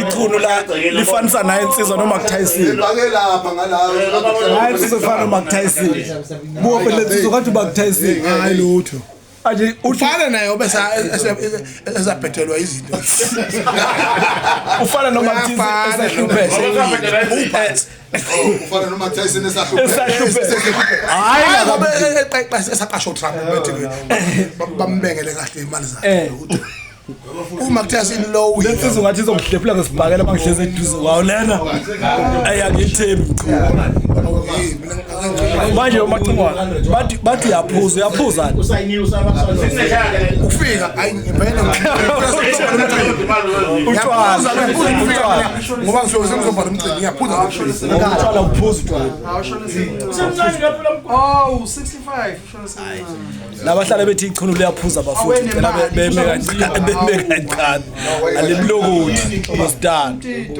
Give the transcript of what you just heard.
iChunu la lifanisa naye insizwa noma kuthayisile. Insizwa efana noma kuthayisile. Buke lensizwa kanti bakuthayisile. Hayi lutho. Anje ufana naye obese ezaphethelwa izinto. Ufana noma kuthisi esahluphe. Ufana noma Tyson esahluphe. Hayi ngoba esaqasho Trump bethi bambengele kahle imali zakhe. Uma Tyson low lensizwa ngathi izomhlephula ngesibhakela mangihleze eduze kwawo lena. Ayangithembi manje umacingwana bathi uyaphuza ufika ayingivele utshwala ngoba ngizobhala umcimbi ngiyaphuza utshwala uphuza utshwala Oh 65 labahlala bethi iChunu liyaphuza abafuthi cela beme kancane alimlokuthi uMstari